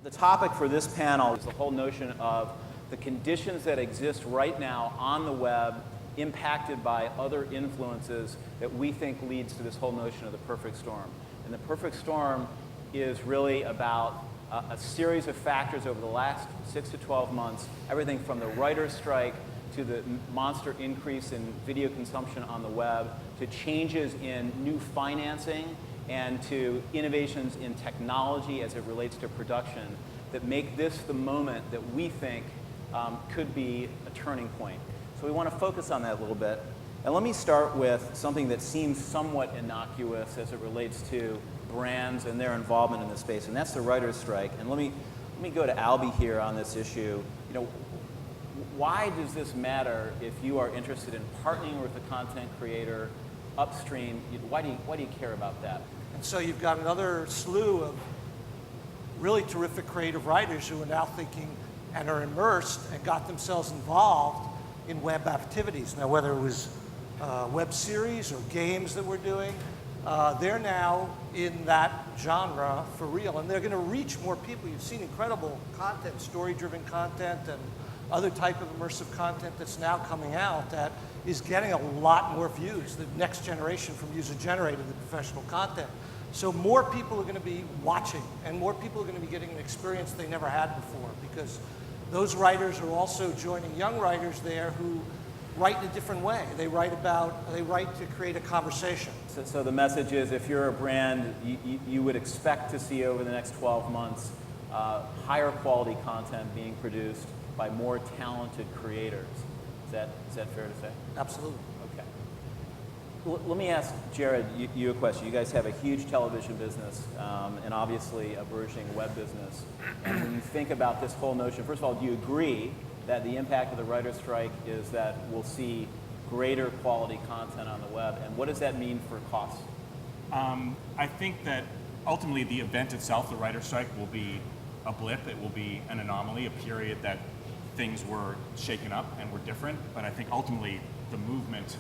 The topic for this panel is the whole notion of the conditions that exist right now on the web impacted by other influences that we think leads to this whole notion of the perfect storm. And the perfect storm is really about a series of factors over the last 6 to 12 months, everything from the writer's strike to the monster increase in video consumption on the web, to changes in new financing, and to innovations in technology as it relates to production that make this the moment that we think could be a turning point. So we want to focus on that a little bit. And let me start with something that seems somewhat innocuous as it relates to brands and their involvement in this space, and that's the writer's strike. And let me go to Albie here on this issue. You know, why does this matter if you are interested in partnering with a content creator upstream? Why do you care about that? And so you've got another slew of really terrific creative writers who are now thinking and are immersed and got themselves involved in web activities. Now, whether it was web series or games that we're doing, they're now in that genre for real, and they're going to reach more people. You've seen incredible content, story-driven content, and other type of immersive content that's now coming out that is getting a lot more views, the next generation from user-generated to professional content. So more people are going to be watching, and more people are going to be getting an experience they never had before, because those writers are also joining young writers there who write in a different way. They write to create a conversation. So the message is, if you're a brand, you would expect to see over the next 12 months higher quality content being produced by more talented creators. Is that fair to say? Absolutely. Okay. Let me ask Jared you a question. You guys have a huge television business and obviously a burgeoning web business. And when you think about this whole notion, first of all, do you agree that the impact of the writer's strike is that we'll see greater quality content on the web? And what does that mean for costs? I think that ultimately the event itself, the writer's strike, will be a blip. It will be an anomaly, a period that things were shaken up and were different. But I think ultimately the movement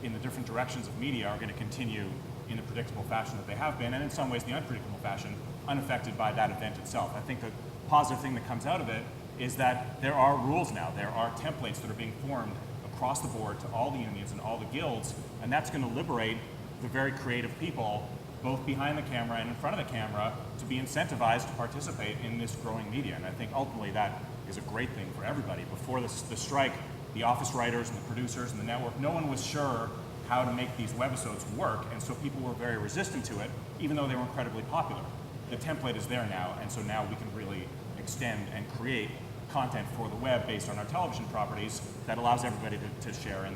in the different directions of media are going to continue in the predictable fashion that they have been, and in some ways the unpredictable fashion, unaffected by that event itself. I think the positive thing that comes out of it is that there are rules now. There are templates that are being formed across the board to all the unions and all the guilds, and that's going to liberate the very creative people, both behind the camera and in front of the camera, to be incentivized to participate in this growing media. And I think ultimately that is a great thing for everybody. Before the strike, the office writers and the producers and the network, no one was sure how to make these webisodes work, and so people were very resistant to it, even though they were incredibly popular. The template is there now, and so now we can really extend and create content for the web based on our television properties that allows everybody to share in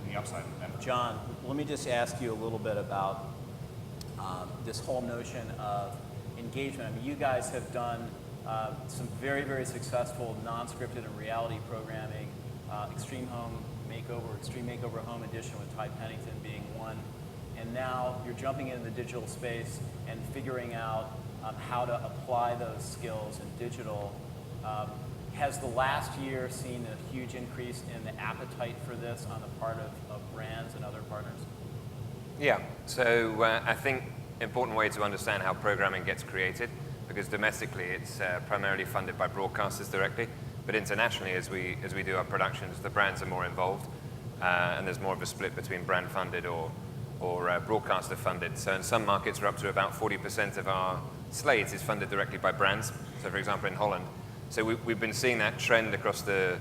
the upside of the benefit. John, let me just ask you a little bit about this whole notion of engagement. I mean, you guys have done some very, very successful non-scripted and reality programming, Extreme Makeover Home Edition with Ty Pennington being one, and now you're jumping into the digital space and figuring out how to apply those skills in digital. Has the last year seen a huge increase in the appetite for this on the part of brands and other partners? Yeah, so I think important way to understand how programming gets created, because domestically it's primarily funded by broadcasters directly, but internationally as we do our productions, the brands are more involved, and there's more of a split between brand funded or broadcaster funded. So in some markets we're up to about 40% of our slate is funded directly by brands. So for example in Holland. So we've been seeing that trend across the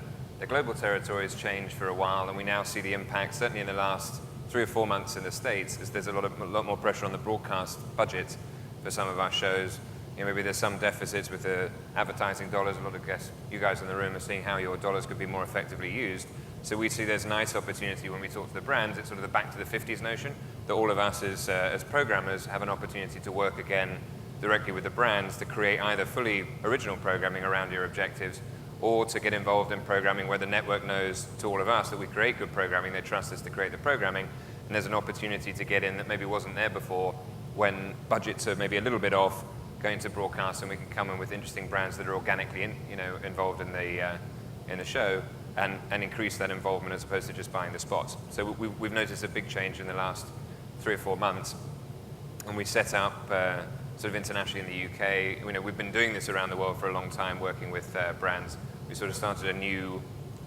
global territories change for a while, and we now see the impact, certainly in the last 3 or 4 months in the States, as there's a lot more pressure on the broadcast budget for some of our shows. You know, maybe there's some deficits with the advertising dollars. A lot of you guys in the room are seeing how your dollars could be more effectively used. So we see there's nice opportunity when we talk to the brands. It's sort of the back to the 50s notion, that all of us as programmers have an opportunity to work again directly with the brands to create either fully original programming around your objectives, or to get involved in programming where the network knows to all of us that we create good programming, they trust us to create the programming, and there's an opportunity to get in that maybe wasn't there before when budgets are maybe a little bit off going to broadcast, and we can come in with interesting brands that are organically involved in the show and increase that involvement as opposed to just buying the spots. So we've noticed a big change in the last 3 or 4 months, and we set up sort of internationally in the UK. You know, we've been doing this around the world for a long time, working with brands. We sort of started a new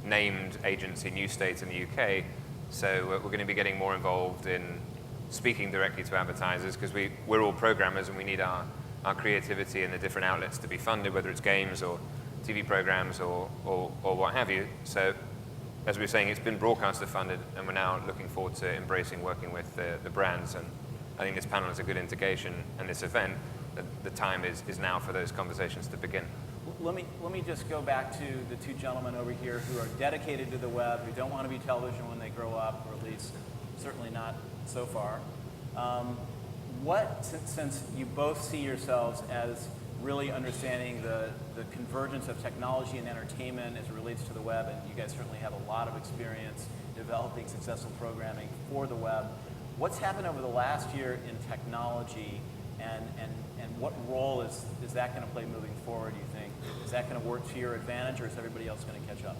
named agency, New State in the UK. So we're going to be getting more involved in speaking directly to advertisers, because we're all programmers and we need our creativity in the different outlets to be funded, whether it's games or TV programs or what have you. So as we were saying, it's been broadcaster funded, and we're now looking forward to embracing working with the brands. And I think this panel is a good indication, and this event, that the time is now for those conversations to begin. Let me just go back to the two gentlemen over here who are dedicated to the web, who don't want to be television when they grow up, or at least certainly not so far. Since you both see yourselves as really understanding the convergence of technology and entertainment as it relates to the web, and you guys certainly have a lot of experience developing successful programming for the web, what's happened over the last year in technology, and what role is that going to play moving forward, do you think? Is that going to work to your advantage, or is everybody else going to catch up?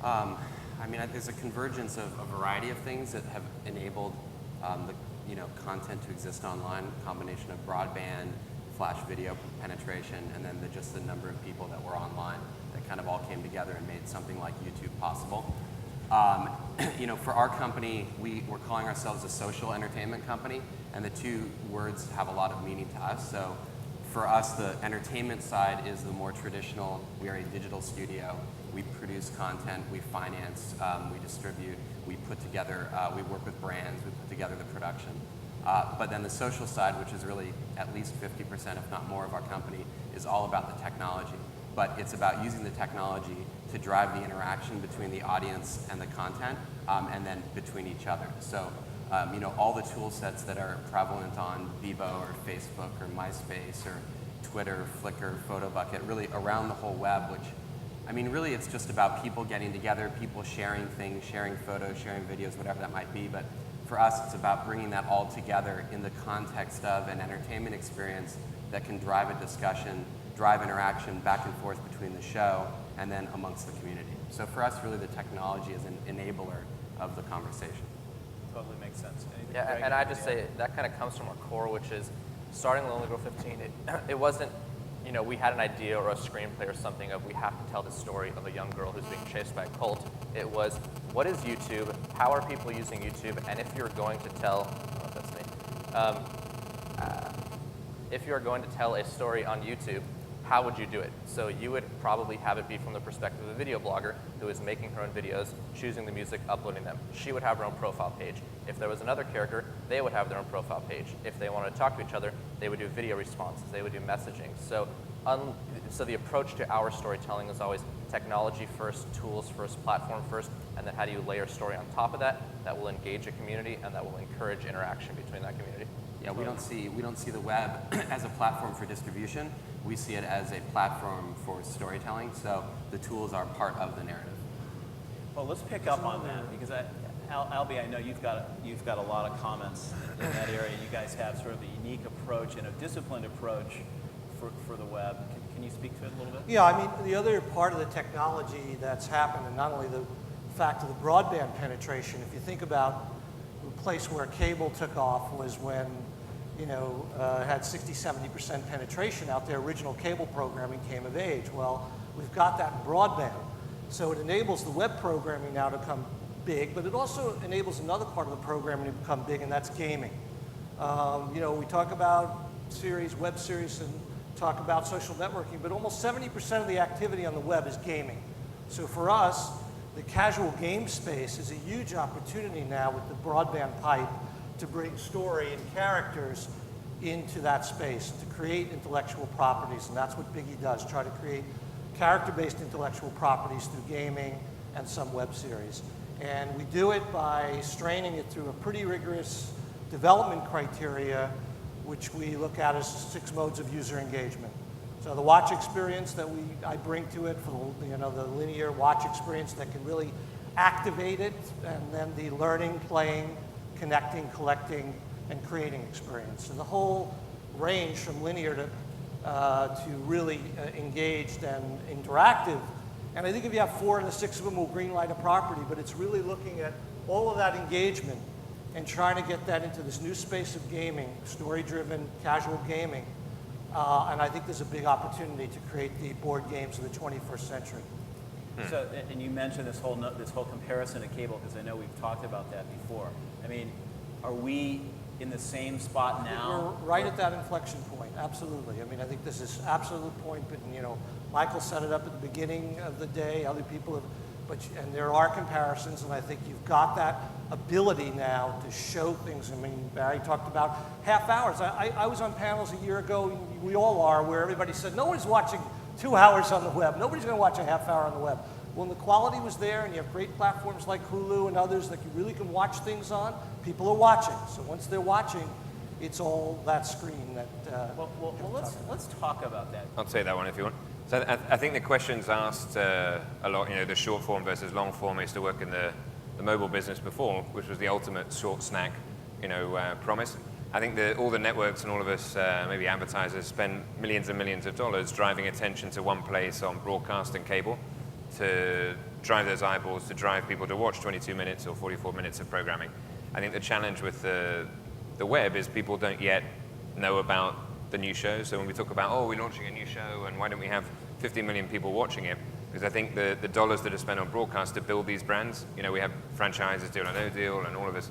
I mean, there's a convergence of a variety of things that have enabled content to exist online, a combination of broadband, flash video penetration, and then just the number of people that were online that kind of all came together and made something like YouTube possible. For our company, we're calling ourselves a social entertainment company, and the two words have a lot of meaning to us. So for us, the entertainment side is the more traditional. We are a digital studio. We produce content, we finance, we distribute, we put together, we work with brands, we put together the production. But then the social side, which is really at least 50%, if not more, of our company, is all about the technology. But it's about using the technology to drive the interaction between the audience and the content, and then between each other. So, all the tool sets that are prevalent on Bebo or Facebook or MySpace or Twitter, Flickr, PhotoBucket, really around the whole web, which, really it's just about people getting together, people sharing things, sharing photos, sharing videos, whatever that might be. But for us, it's about bringing that all together in the context of an entertainment experience that can drive a discussion, drive interaction back and forth between the show and then amongst the community. So for us, really, the technology is an enabler of the conversation. Totally makes sense. Anything, Yeah, Greg? and I just say that kind of comes from our core, which is starting Lonely Girl 15. It wasn't, we had an idea or a screenplay or something of we have to tell the story of a young girl who's being chased by a cult. It was, what is YouTube? How are people using YouTube? And if you're going to tell, I don't know if that's me, if you're going to tell a story on YouTube, how would you do it? So you would probably have it be from the perspective of a video blogger who is making her own videos, choosing the music, uploading them. She would have her own profile page. If there was another character, they would have their own profile page. If they wanted to talk to each other, they would do video responses, they would do messaging. So the approach to our storytelling is always technology first, tools first, platform first, and then how do you layer story on top of that that will engage a community and that will encourage interaction between that community. Yeah, we don't see the web as a platform for distribution. We see it as a platform for storytelling. So the tools are part of the narrative. Well, let's pick up on that, because Albie, I know you've got a lot of comments in that area. You guys have sort of a unique approach and a disciplined approach for the web. Can you speak to it a little bit? Yeah, the other part of the technology that's happened, and not only the fact of the broadband penetration, if you think about the place where cable took off was when, had 60, 70% penetration out there, original cable programming came of age. Well, we've got that in broadband. So it enables the web programming now to become big, but it also enables another part of the programming to become big, and that's gaming. We talk about web series, and talk about social networking, but almost 70% of the activity on the web is gaming. So for us, the casual game space is a huge opportunity now with the broadband pipe to bring story and characters into that space, to create intellectual properties, and that's what Biggie does, try to create character-based intellectual properties through gaming and some web series. And we do it by straining it through a pretty rigorous development criteria, which we look at as 6 modes of user engagement. So the watch experience that I bring to it, for the linear watch experience that can really activate it, and then the learning, playing, connecting, collecting, and creating experience. And the whole range from linear to really engaged and interactive. And I think if you have 4 and the 6 of them will greenlight a property, but it's really looking at all of that engagement and trying to get that into this new space of gaming, story-driven, casual gaming. And I think there's a big opportunity to create the board games of the 21st century. So, and you mentioned this whole comparison to cable, because I know we've talked about that before. I mean, are we in the same spot now? We're right at that inflection point, absolutely. I mean, I think this is absolute point, but you know, Michael set it up at the beginning of the day, other people have, and there are comparisons, and I think you've got that ability now to show things. I mean, Barry talked about half hours. I was on panels a year ago, we all are, where everybody said, nobody's watching 2 hours on the web. Nobody's going to watch a half hour on the web. When the quality was there and you have great platforms like Hulu and others that you really can watch things on, people are watching. So once they're watching, it's all that screen that... let's talk about that. I'll take that one if you want. So I think the question's asked a lot, you know, the short form versus long form. I used to work in the mobile business before, which was the ultimate short snack, you know, promise. I think that all the networks and all of us, maybe advertisers, spend millions and millions of dollars driving attention to one place on broadcast and cable to drive those eyeballs, to drive people to watch 22 minutes or 44 minutes of programming. I think the challenge with the web is people don't yet know about the new show. So when we talk about, oh, we're launching a new show and why don't we have 50 million people watching it? Because I think the dollars that are spent on broadcast to build these brands, you know, we have franchises, Deal or No Deal, and all of us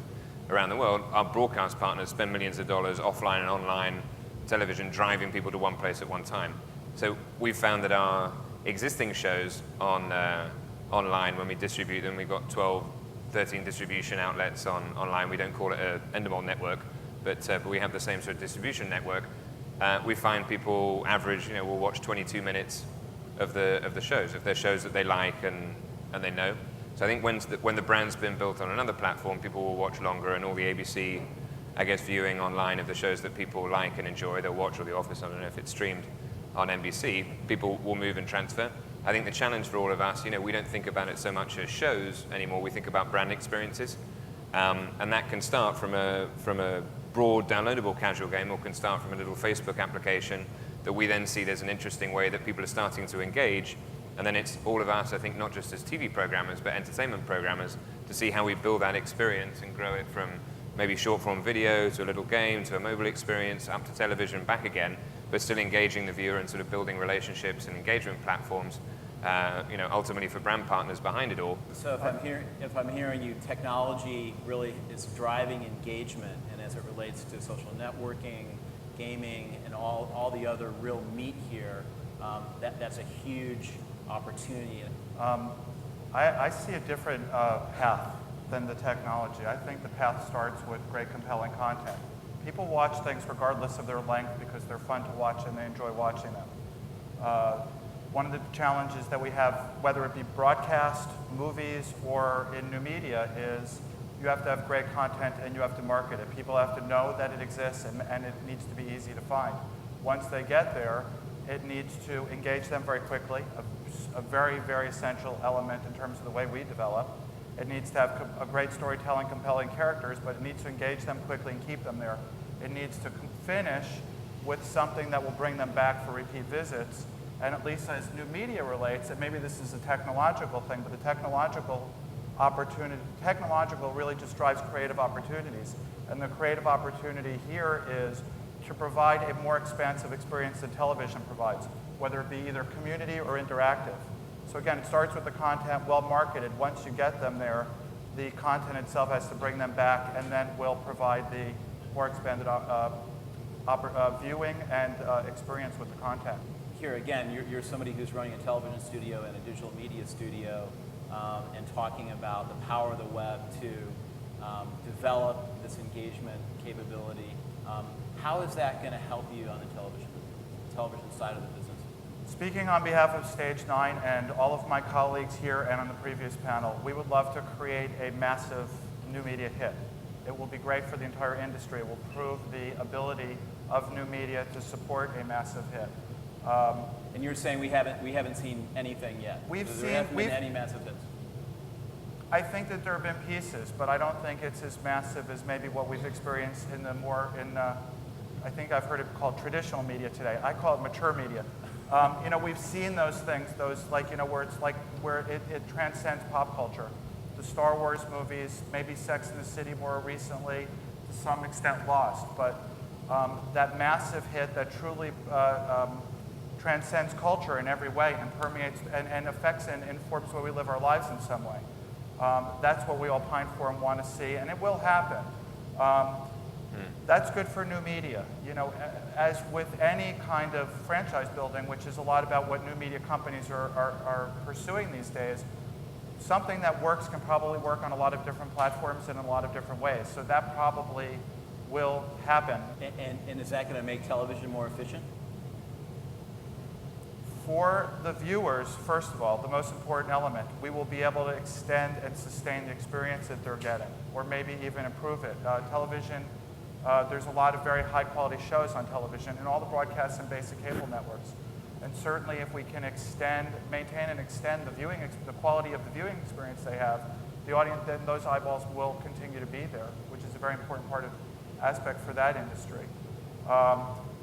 around the world, our broadcast partners spend millions of dollars offline and online television driving people to one place at one time. So we've found that our existing shows on online, when we distribute them, we've got 12, 13 distribution outlets online. We don't call it an Endemol network, but we have the same sort of distribution network. We find people average, you know, will watch 22 minutes of the shows, if they're shows that they like and they know. So I think when the brand's been built on another platform, people will watch longer, and all the ABC, I guess, viewing online of the shows that people like and enjoy, they'll watch, or The Office, I don't know if it's streamed on NBC, people will move and transfer. I think the challenge for all of us, you know, we don't think about it so much as shows anymore, we think about brand experiences. And that can start from a broad downloadable casual game, or can start from a little Facebook application that we then see there's an interesting way that people are starting to engage. And then it's all of us, I think, not just as TV programmers, but entertainment programmers, to see how we build that experience and grow it from maybe short form video to a little game to a mobile experience up to television, back again, but still engaging the viewer and sort of building relationships and engagement platforms, you know, ultimately for brand partners behind it all. So if I'm hearing you, technology really is driving engagement, and as it relates to social networking, gaming, and all the other real meat here, that's a huge opportunity. I see a different path than the technology. I think the path starts with great, compelling content. People watch things regardless of their length because they're fun to watch and they enjoy watching them. One of the challenges that we have, whether it be broadcast, movies, or in new media, is you have to have great content and you have to market it. People have to know that it exists, and it needs to be easy to find. Once they get there, it needs to engage them very quickly, a very, very essential element in terms of the way we develop. It needs to have a great storytelling, compelling characters, but it needs to engage them quickly and keep them there. It needs to finish with something that will bring them back for repeat visits. And at least as new media relates, and maybe this is a technological thing, but the technological really just drives creative opportunities. And the creative opportunity here is to provide a more expansive experience than television provides, whether it be either community or interactive. So again, it starts with the content well marketed. Once you get them there, the content itself has to bring them back, and then will provide the more expanded viewing and experience with the content. Here again, you're somebody who's running a television studio and a digital media studio, and talking about the power of the web to develop this engagement capability. How is that going to help you on the television side of the business? Speaking on behalf of Stage 9 and all of my colleagues here and on the previous panel, we would love to create a massive new media hit. It will be great for the entire industry. It will prove the ability of new media to support a massive hit. And you're saying we haven't seen anything yet? There haven't been any massive hits? I think that there have been pieces, but I don't think it's as massive as maybe what we've experienced in I think I've heard it called traditional media today. I call it mature media. You know, we've seen those things, those, like, you know, where it's like, where it transcends pop culture. the Star Wars movies, maybe Sex and the City more recently, to some extent Lost. But that massive hit that truly transcends culture in every way and permeates and affects and informs the way we live our lives in some way. That's what we all pine for and want to see, and it will happen. That's good for new media. You know, as with any kind of franchise building, which is a lot about what new media companies are pursuing these days, something that works can probably work on a lot of different platforms and in a lot of different ways. So that probably will happen. And is that going to make television more efficient? For the viewers, first of all, the most important element, we will be able to extend and sustain the experience that they're getting, or maybe even improve it. Television, there's a lot of very high quality shows on television in all the broadcast and basic cable networks. And certainly if we can maintain and extend the quality of the viewing experience they have, the audience, then those eyeballs will continue to be there, which is a very important aspect for that industry.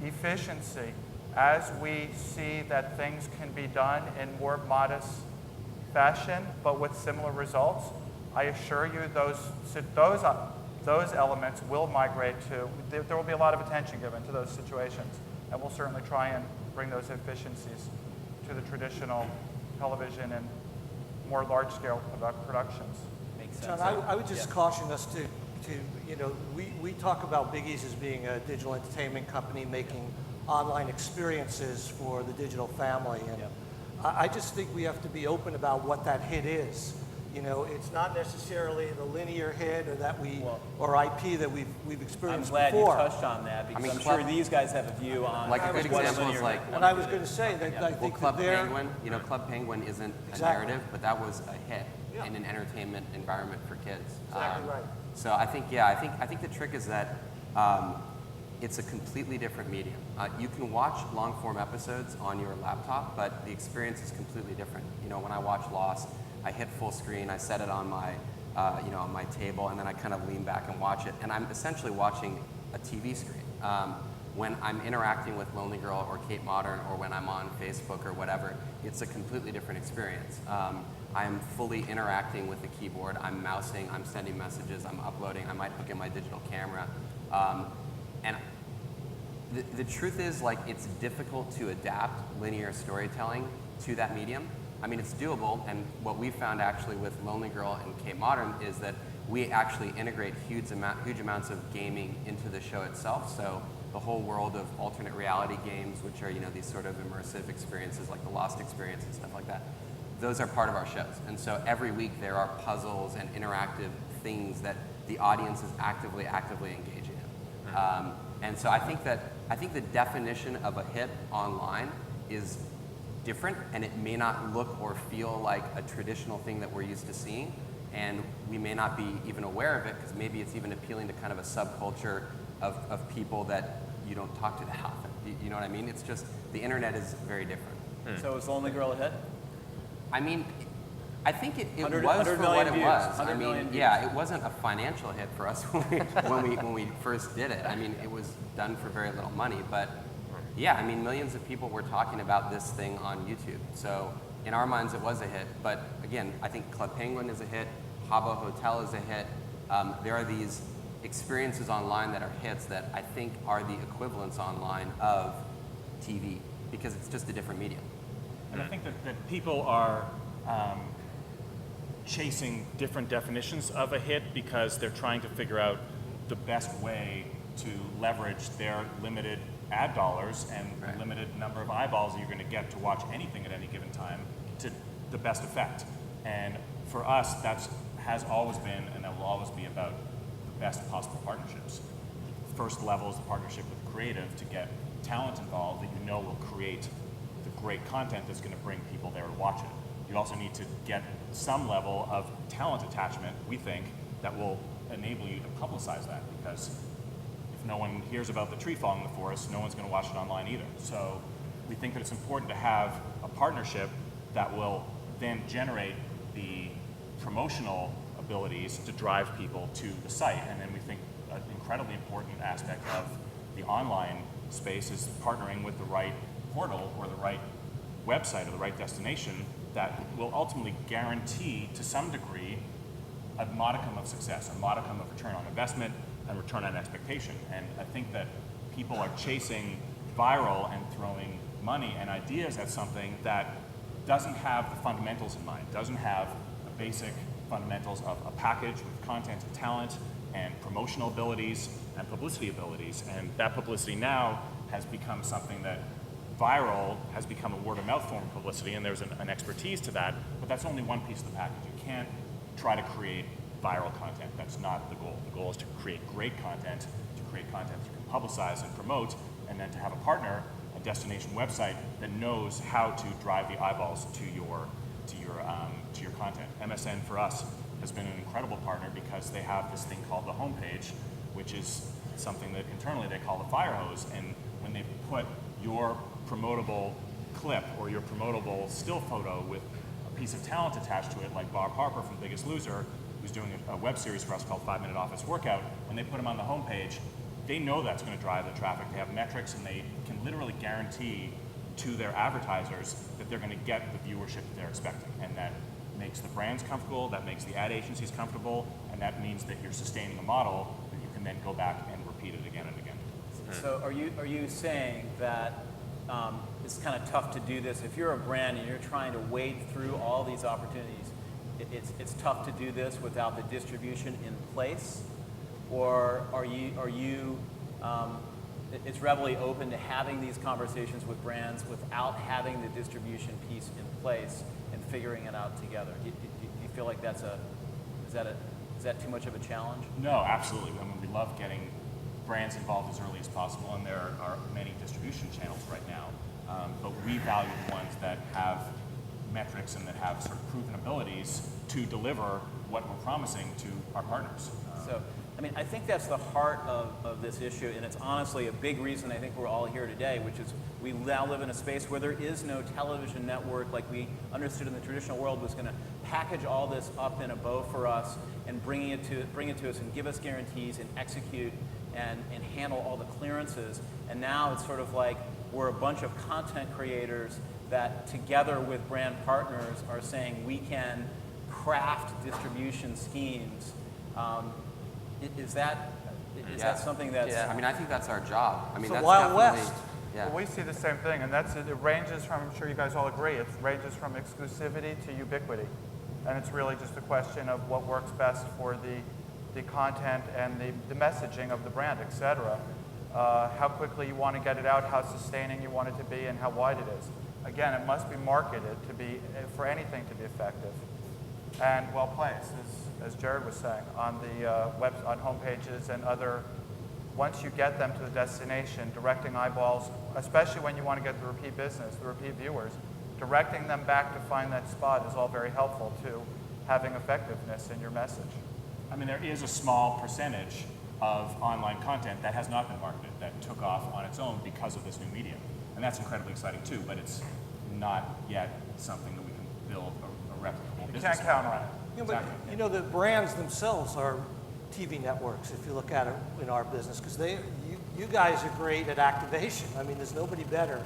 Efficiency. As we see that things can be done in more modest fashion, but with similar results, I assure you those elements will migrate to, there will be a lot of attention given to those situations, and we'll certainly try and bring those efficiencies to the traditional television and more large-scale productions. Makes sense. John, I would just caution us to, you know, we talk about Biggie's as being a digital entertainment company making online experiences for the digital family, and I just think we have to be open about what that hit is. You know, it's not necessarily the linear hit or IP that we've experienced I'm glad before. you touched on that, because I mean, I'm sure these guys have a view on Like a good what example is linear like, And I was going to say that I well, think Club that they're Penguin, you know, Club Penguin isn't a Exactly. narrative, but that was a hit Yeah. in an entertainment environment for kids. Exactly right. So I think, I think the trick is that it's a completely different medium. You can watch long form episodes on your laptop, but the experience is completely different. You know, when I watch Lost, I hit full screen, I set it on my, on my table, and then I kind of lean back and watch it, and I'm essentially watching a TV screen. When I'm interacting with Lonely Girl or Kate Modern, or when I'm on Facebook or whatever, it's a completely different experience. I'm fully interacting with the keyboard, I'm mousing, I'm sending messages, I'm uploading, I might hook in my digital camera. And the truth is, like, it's difficult to adapt linear storytelling to that medium. I mean, it's doable, and what we found actually with Lonely Girl and Kate Modern is that we actually integrate huge amounts of gaming into the show itself. So the whole world of alternate reality games, which are, you know, these sort of immersive experiences like the Lost experience and stuff like that, those are part of our shows. And so every week there are puzzles and interactive things that the audience is actively engaging in. And so I think the definition of a hit online is different, and it may not look or feel like a traditional thing that we're used to seeing, and we may not be even aware of it, because maybe it's even appealing to kind of a subculture of people that you don't talk to that often. You know what I mean? It's just, the internet is very different. So is Lonely Girl a hit? I mean, I think it was 100 for million what it views, was. 100 I million mean, views. yeah, it wasn't a financial hit for us when we first did it. I mean, it was done for very little money, but yeah, I mean, millions of people were talking about this thing on YouTube. So in our minds, it was a hit. But again, I think Club Penguin is a hit. Habbo Hotel is a hit. There are these experiences online that are hits that I think are the equivalents online of TV, because it's just a different medium. And I think that people are chasing different definitions of a hit because they're trying to figure out the best way to leverage their limited ad dollars and Right. limited number of eyeballs that you're going to get to watch anything at any given time to the best effect. And for us, that has always been and that will always be about the best possible partnerships. First level is the partnership with creative to get talent involved that you know will create the great content that's going to bring people there to watch it. You also need to get some level of talent attachment, we think, that will enable you to publicize that, because if no one hears about the tree falling in the forest, no one's going to watch it online either. So we think that it's important to have a partnership that will then generate the promotional abilities to drive people to the site. And then we think an incredibly important aspect of the online space is partnering with the right portal or the right website or the right destination that will ultimately guarantee, to some degree, a modicum of success, a modicum of return on investment and return on expectation. And I think that people are chasing viral and throwing money and ideas at something that doesn't have the fundamentals in mind, doesn't have the basic fundamentals of a package with content and talent and promotional abilities and publicity abilities. And that publicity now has become something that viral has become a word-of-mouth form of publicity, and there's an expertise to that, but that's only one piece of the package. You can't try to create viral content. That's not the goal. The goal is to create great content, that you can publicize and promote, and then to have a partner, a destination website that knows how to drive the eyeballs to your content. MSN for us has been an incredible partner because they have this thing called the homepage, which is something that internally they call the fire hose. And when they put your promotable clip or your promotable still photo with a piece of talent attached to it, like Bob Harper from Biggest Loser, who's doing a web series for us called 5 Minute Office Workout, when they put him on the homepage, they know that's going to drive the traffic. They have metrics, and they can literally guarantee to their advertisers that they're going to get the viewership that they're expecting. And that makes the brands comfortable, that makes the ad agencies comfortable, and that means that you're sustaining a model that you can then go back and repeat it again and again. So are you saying that it's kind of tough to do this? If you're a brand and you're trying to wade through all these opportunities, it's tough to do this without the distribution in place? Or are you is Reveille open to having these conversations with brands without having the distribution piece in place and figuring it out together? Do you feel like is that too much of a challenge? No, absolutely. I mean, we love getting brands involved as early as possible, and there are many distribution channels right now. But we value the ones that have metrics and that have sort of proven abilities to deliver what we're promising to our partners. So, I mean, I think that's the heart of this issue, and it's honestly a big reason I think we're all here today, which is we now live in a space where there is no television network like we understood in the traditional world was going to package all this up in a bow for us and bring it to us and give us guarantees and execute and handle all the clearances. And now it's sort of like we're a bunch of content creators that together with brand partners are saying we can craft distribution schemes. Is that something that's... I mean, I think that's our job. I mean, It's a that's Wild definitely, West. Yeah. Well, we see the same thing, and it ranges from, I'm sure you guys all agree, it ranges from exclusivity to ubiquity. And it's really just a question of what works best for the content and the messaging of the brand, et cetera. How quickly you want to get it out, how sustaining you want it to be, and how wide it is. Again, it must be marketed for anything to be effective. And well placed, as Jared was saying, on the on homepages and other. Once you get them to the destination, directing eyeballs, especially when you want to get the repeat business, the repeat viewers, directing them back to find that spot is all very helpful to having effectiveness in your message. I mean, there is a small percentage of online content that has not been marketed, that took off on its own because of this new medium. And that's incredibly exciting too, but it's not yet something that we can build a replicable You business can't count on it. You know, but, you know, the brands themselves are TV networks, if you look at it in our business, because you guys are great at activation. I mean, there's nobody better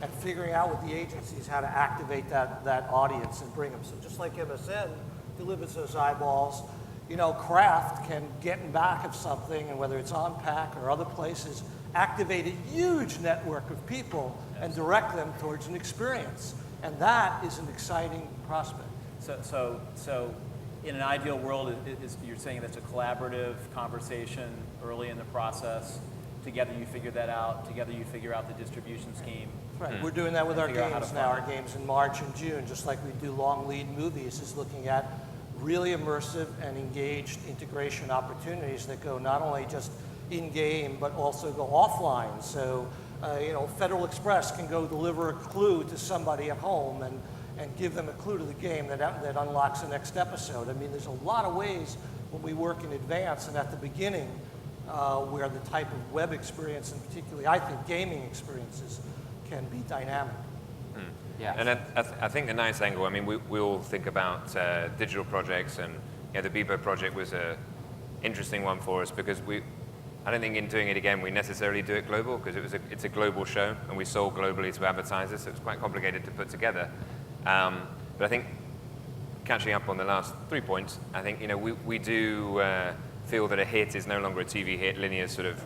at figuring out with the agencies how to activate that audience and bring them. So just like MSN delivers those eyeballs, you know, Kraft can get in back of something, and whether it's on Pack or other places, activate a huge network of people and direct them towards an experience. And that is an exciting prospect. So in an ideal world, you're saying that's a collaborative conversation early in the process. Together you figure that out. Together you figure out the distribution scheme. Right. We're doing that with our Figure out how to games now. fund Our games in March and June, just like we do long lead movies, is looking at really immersive and engaged integration opportunities that go not only just in-game, but also go offline. So, you know, Federal Express can go deliver a clue to somebody at home and give them a clue to the game that unlocks the next episode. I mean, there's a lot of ways when we work in advance and at the beginning where the type of web experience, and particularly, I think, gaming experiences can be dynamic. Yeah. And I think the nice angle, I mean, we all think about digital projects, and the Bebo project was an interesting one for us because I don't think in doing it again we necessarily do it global because it's a global show and we sold globally to advertisers, so it's quite complicated to put together. But I think catching up on the last 3 points, I think we do feel that a hit is no longer a TV hit. Linear sort of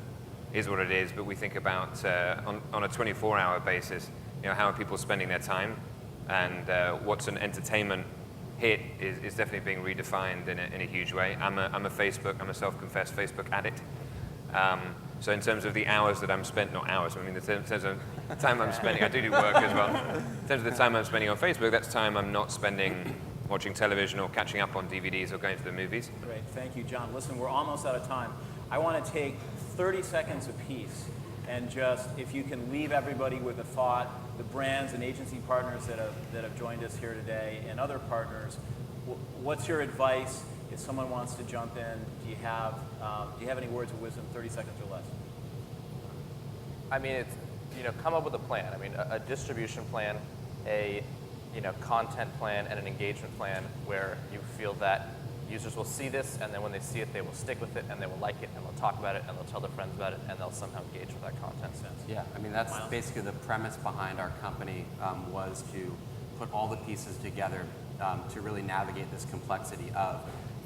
is what it is, but we think about on a 24-hour basis, how are people spending their time, and what's an entertainment hit is definitely being redefined in a huge way. I'm a self-confessed Facebook addict. So in terms of the hours that I'm spent, not hours, I mean in terms of the time I'm spending, I do work as well. In terms of the time I'm spending on Facebook, that's time I'm not spending watching television or catching up on DVDs or going to the movies. Great, thank you, John. Listen, we're almost out of time. I want to take 30 seconds apiece and just, if you can leave everybody with a thought, the brands and agency partners that have joined us here today and other partners, what's your advice if someone wants to jump in? Do you have any words of wisdom, 30 seconds or less? I mean, it's, come up with a plan. I mean, a distribution plan, a content plan, and an engagement plan where you feel that users will see this, and then when they see it, they will stick with it, and they will like it, and they'll talk about it, and they'll tell their friends about it, and they'll somehow engage with that content. Yeah, I mean, that's basically the premise behind our company, was to put all the pieces together to really navigate this complexity of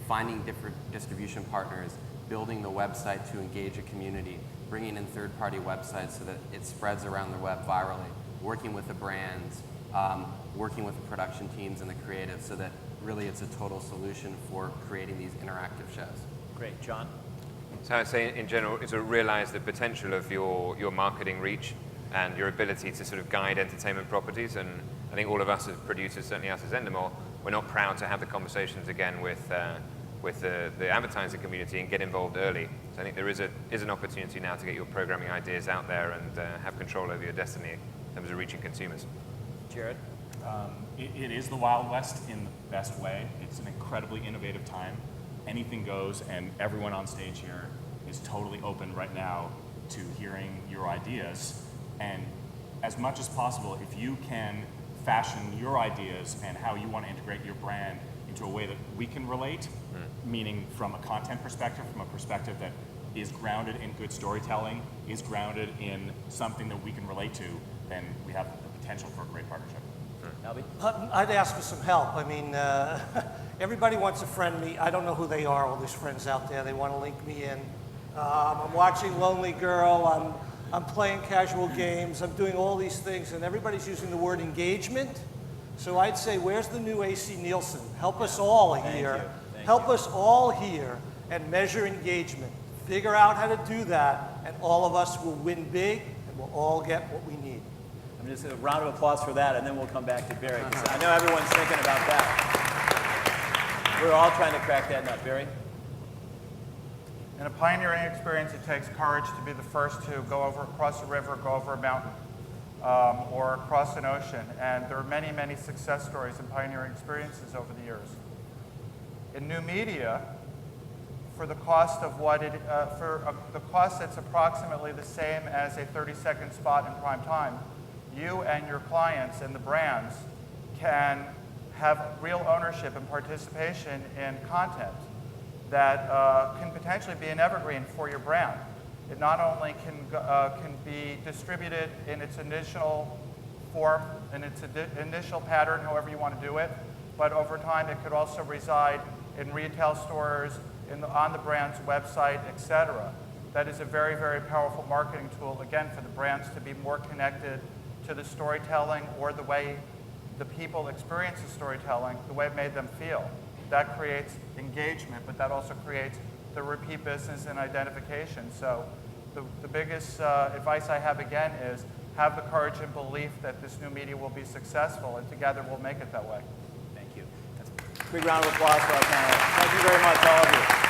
finding different distribution partners, building the website to engage a community, bringing in third-party websites so that it spreads around the web virally, working with the brands, working with the production teams and the creatives so that really it's a total solution for creating these interactive shows. Great, John? So I would say in general, is to realize the potential of your marketing reach and your ability to sort of guide entertainment properties. And I think all of us as producers, certainly us as Endemol, we're not proud to have the conversations again with the advertising community and get involved early. So I think there is an opportunity now to get your programming ideas out there and have control over your destiny in terms of reaching consumers. Jared? It is the Wild West in the best way. It's an incredibly innovative time. Anything goes, and everyone on stage here is totally open right now to hearing your ideas. And as much as possible, if you can fashion your ideas and how you want to integrate your brand into a way that we can relate, meaning from a content perspective, from a perspective that is grounded in good storytelling, is grounded in something that we can relate to, then we have the potential for a great partnership. Albie? I'd ask for some help. I mean, everybody wants to friend me. I don't know who they are, all these friends out there. They want to link me in. I'm watching Lonely Girl. I'm playing casual games. I'm doing all these things, and everybody's using the word engagement. So I'd say, where's the new AC Nielsen? Help us all here. Help us all here and measure engagement. Figure out how to do that, and all of us will win big, and we'll all get what we need. I'm just a round of applause for that, and then we'll come back to Barry, because I know everyone's thinking about that. We're all trying to crack that nut. Barry? In a pioneering experience, it takes courage to be the first to cross a river, go over a mountain, or cross an ocean. And there are many, many success stories and pioneering experiences over the years. In new media, for the cost of the cost that's approximately the same as a 30-second spot in prime time, you and your clients and the brands can have real ownership and participation in content that can potentially be an evergreen for your brand. It not only can be distributed in its initial form, in its initial pattern, however you want to do it, but over time it could also reside in retail stores, on the brand's website, etc. That is a very, very powerful marketing tool, again, for the brands to be more connected to the storytelling or the way the people experience the storytelling, the way it made them feel. That creates engagement, but that also creates the repeat business and identification. So the biggest advice I have, again, is have the courage and belief that this new media will be successful, and together we'll make it that way. Thank you. Big round of applause for our panel. Thank you very much, all of you.